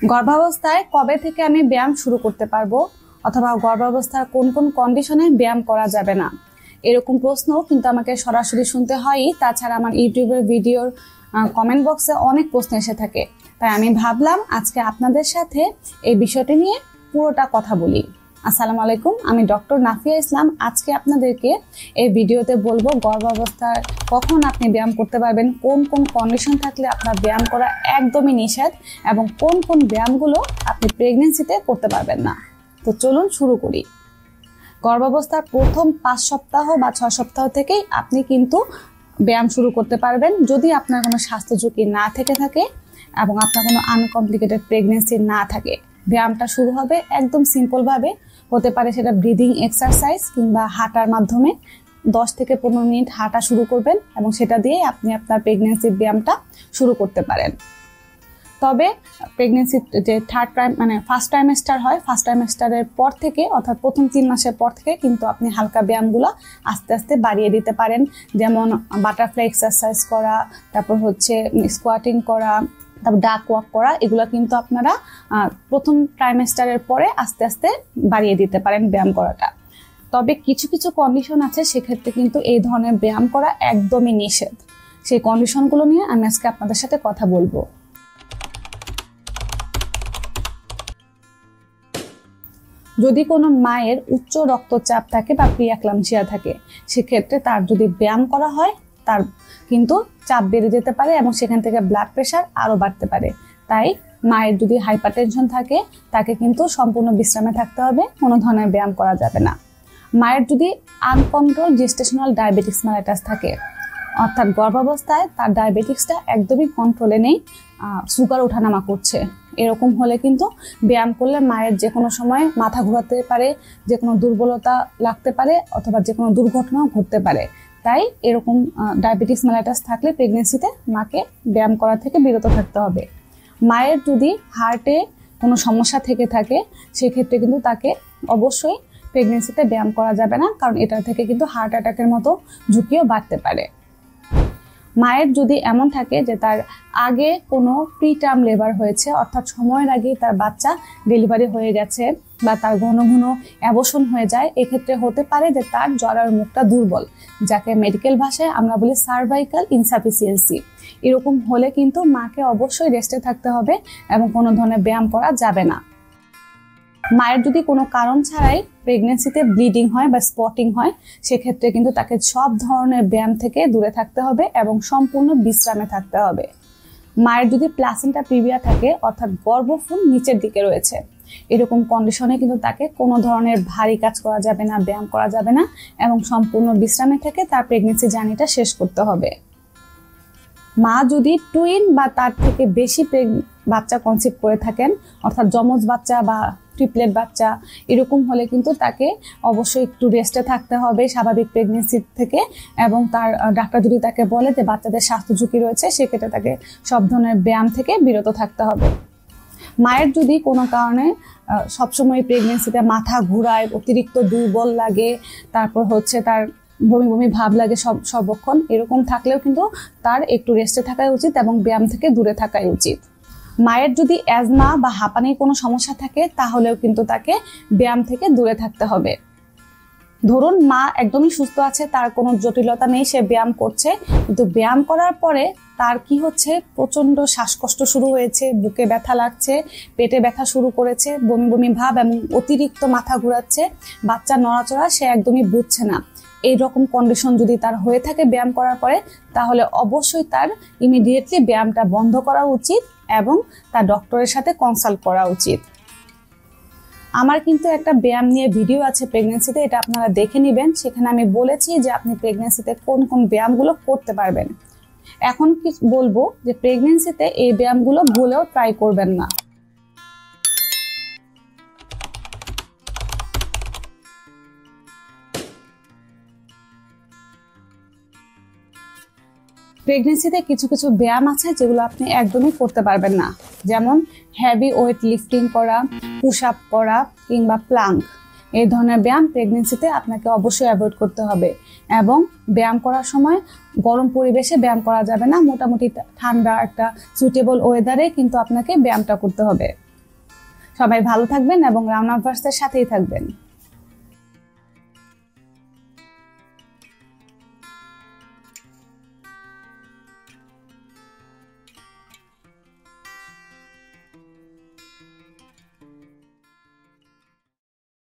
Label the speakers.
Speaker 1: গর্ভাবস্থায় কবে থেকে আমি ব্যায়াম শুরু করতে পারবো, অথবা গর্ভাবস্থার কোন কোন কন্ডিশনে ব্যায়াম করা যাবে না, এরকম প্রশ্ন কিন্তু আমাকে সরাসরি শুনতে হয়ই। তাছাড়া আমার ইউটিউবের ভিডিওর কমেন্ট বক্সে অনেক প্রশ্ন এসে থাকে। তাই আমি ভাবলাম আজকে আপনাদের সাথে এই বিষয়টি নিয়ে পুরোটা কথা বলি। আসসালামু আলাইকুম, আমি ডক্টর নাফিয়া ইসলাম। আজকে আপনাদেরকে এই ভিডিওতে বলবো গর্ভাবস্থায় কখন আপনি ব্যায়াম করতে পারবেন, কোন কোন কন্ডিশন থাকলে আপনার ব্যায়াম করা একদমই নিষেধ, এবং কোন কোন ব্যায়ামগুলো আপনি প্রেগনেন্সিতে করতে পারবেন না। তো চলুন শুরু করি। গর্ভাবস্থার প্রথম 5 সপ্তাহ বা 6 সপ্তাহ থেকেই আপনি কিন্তু ব্যায়াম শুরু করতে পারবেন, যদি আপনার কোনো স্বাস্থ্য ঝুঁকি না থেকে থাকে এবং আপনার কোনো আনকমপ্লিকেটেড প্রেগনেন্সি না থাকে। ব্যায়ামটা শুরু হবে একদম সিম্পলভাবে, হতে পারে সেটা ব্রিদিং এক্সারসাইজ কিংবা হাঁটার মাধ্যমে। 10 থেকে 15 মিনিট হাঁটা শুরু করবেন এবং সেটা দিয়ে আপনি আপনার প্রেগনেন্সির ব্যায়ামটা শুরু করতে পারেন। তবে প্রেগনেন্সি যে ফার্স্ট ট্রাইমেস্টার হয়, ফার্স্ট ট্রাইমেস্টারের পর থেকে অর্থাৎ প্রথম 3 মাসের পর থেকে কিন্তু আপনি হালকা ব্যায়ামগুলো আস্তে আস্তে বাড়িয়ে দিতে পারেন। যেমন বাটারফ্লাই এক্সারসাইজ করা, তারপর হচ্ছে স্কোয়াটিং করা, তারপর ডাক ওয়াক করা, এগুলো কিন্তু আপনারা প্রথম ট্রাইমেস্টারের পরে আস্তে আস্তে বাড়িয়ে দিতে পারেন ব্যায়াম করাটা। তবে কিছু কিছু কন্ডিশন আছে, সেক্ষেত্রে কিন্তু এই ধরনের ব্যায়াম করা একদমই নিষেধ। সেই কন্ডিশনগুলো নিয়ে আমি আজকে আপনাদের সাথে কথা বলবো। যদি কোনো মায়ের উচ্চ রক্তচাপ থাকে বা প্রিএক্লাম্পসিয়া থাকে, সেক্ষেত্রে তার যদি ব্যায়াম করা হয় তার কিন্তু চাপ বেড়ে যেতে পারে এবং সেখান থেকে ব্লাড প্রেশার আরও বাড়তে পারে। তাই মায়ের যদি হাইপারটেনশন থাকে তাকে কিন্তু সম্পূর্ণ বিশ্রামে থাকতে হবে, কোনো ধরনের ব্যায়াম করা যাবে না। মায়ের যদি আনকন্ট্রোল জেস্টেশনাল ডায়াবেটিস মেলাইটাস থাকে, অর্থাৎ গর্ভাবস্থায় তার ডায়াবেটিক্সটা একদমই কন্ট্রোলে নেই, সুগার ওঠানামা করছে, এরকম হলে কিন্তু ব্যায়াম করলে মায়ের যে কোনো সময় মাথা ঘোরাতে পারে, যে কোনো দুর্বলতা লাগতে পারে, অথবা যে কোনো দুর্ঘটনাও ঘটতে পারে। তাই এরকম ডায়াবেটিস মেলাইটাস থাকলে প্রেগনেন্সিতে মাকে ব্যায়াম করা থেকে বিরত থাকতে হবে। মায়ের যদি হার্টে কোনো সমস্যা থেকে থাকে, সেক্ষেত্রে কিন্তু তাকে অবশ্যই প্রেগনেন্সিতে ব্যায়াম করা যাবে না, কারণ এটা থেকে কিন্তু হার্ট অ্যাটাকের মতো ঝুঁকিও বাড়তে পারে। মায়ের যদি এমন থাকে যে তার আগে কোনো প্রিটার্ম লেবার হয়েছে, অর্থাৎ সময়ের আগে তার বাচ্চা ডেলিভারি হয়ে গেছে বা তার ঘন ঘন অ্যাবর্শন হয়ে যায়, এক্ষেত্রে হতে পারে যে তার জরায়ুর মুখটা দুর্বল, যাকে মেডিকেল ভাষায় আমরা বলি সার্ভাইকাল ইনসাফিসিয়েন্সি। এরকম হলে কিন্তু মাকে অবশ্যই রেস্টে থাকতে হবে এবং কোনো ধরনের ব্যায়াম করা যাবে না। মায়ের যদি কোনো কারণ ছাড়াই প্রেগনেন্সিতে ব্লিডিং হয় বা স্পটিং হয়, সেক্ষেত্রে কিন্তু তাকে সব ধরনের ব্যায়াম থেকে দূরে থাকতে হবে এবং সম্পূর্ণ বিশ্রামে থাকতে হবে। মায়ের যদি প্লাসেন্টা প্রিভিয়া থাকে, অর্থাৎ গর্ভফুল নিচের দিকে রয়েছে, এরকম কন্ডিশনে কিন্তু তাকে কোনো ধরনের ভারী কাজ করা যাবে না, ব্যায়াম করা যাবে না এবং সম্পূর্ণ বিশ্রামে থেকে তার প্রেগনেন্সি জার্নিটা শেষ করতে হবে। মা যদি টুইন বা তার থেকে বেশি বাচ্চা কনসিভ করে থাকেন, অর্থাৎ যমজ বাচ্চা বা ট্রিপলেট বাচ্চা, এরকম হলে কিন্তু তাকে অবশ্যই একটু রেস্টে থাকতে হবে স্বাভাবিক প্রেগনেন্সি থেকে, এবং তার ডাক্তার যদি তাকে বলে যে বাচ্চাদের স্বাস্থ্য ঝুঁকি রয়েছে, সেক্ষেত্রে তাকে সব ধরনের ব্যায়াম থেকে বিরত থাকতে হবে। মায়ের যদি কোনো কারণে সবসময় প্রেগনেন্সিতে মাথা ঘুরায়, অতিরিক্ত দুর্বল লাগে, তারপর হচ্ছে তার বমি বমি ভাব লাগে সর্বক্ষণ, এরকম থাকলেও কিন্তু তার একটু রেস্টে থাকাই উচিত এবং ব্যায়াম থেকে দূরে থাকাই উচিত। মায়ের যদি অ্যাজমা বা হাঁপানির কোনো সমস্যা থাকে, তাহলেও কিন্তু তাকে ব্যায়াম থেকে দূরে থাকতে হবে। ধরুন মা একদমই সুস্থ আছে, তার কোনো জটিলতা নেই, সে ব্যায়াম করছে, কিন্তু ব্যায়াম করার পরে তার কি হচ্ছে, প্রচন্ড শ্বাসকষ্ট শুরু হয়েছে, বুকে ব্যথা লাগছে, পেটে ব্যথা শুরু করেছে, বমি বমি ভাব এবং অতিরিক্ত মাথা ঘোরাচ্ছে, বাচ্চা নড়াচড়া সে একদমই বুঝছে না, এই রকম কন্ডিশন যদি তার হয়ে থাকে ব্যায়াম করার পরে, তাহলে অবশ্যই তার ইমিডিয়েটলি ব্যায়ামটা বন্ধ করা উচিত এবং তার ডক্টরের সাথে কনসাল্ট করা উচিত। আমার কিন্তু একটা ব্যায়াম নিয়ে ভিডিও আছে প্রেগনেন্সিতে, এটা আপনারা দেখে নেবেন। সেখানে আমি বলেছি যে আপনি প্রেগনেন্সিতে কোন কোন ব্যায়ামগুলো করতে পারবেন। এখন কি বলবো যে প্রেগনেন্সিতে এই ব্যায়ামগুলো ভুলেও ট্রাই করবেন না। প্রেগনেন্সিতে কিছু কিছু ব্যায়াম আছে যেগুলো আপনি একদমই করতে পারবেন না, যেমন হেভি ওয়েট লিফটিং করা, পুশ আপ করা কিংবা প্লাঙ্ক। এই ধরনের ব্যায়াম প্রেগনেন্সিতে আপনাকে অবশ্যই অ্যাভয়েড করতে হবে এবং ব্যায়াম করার সময় গরম পরিবেশে ব্যায়াম করা যাবে না, মোটামুটি ঠান্ডা একটা সুইটেবল ওয়েদারে কিন্তু আপনাকে ব্যায়ামটা করতে হবে। সবাই ভালো থাকবেন এবং রাউন্ড আপ ভার্সের সাথেই থাকবেন।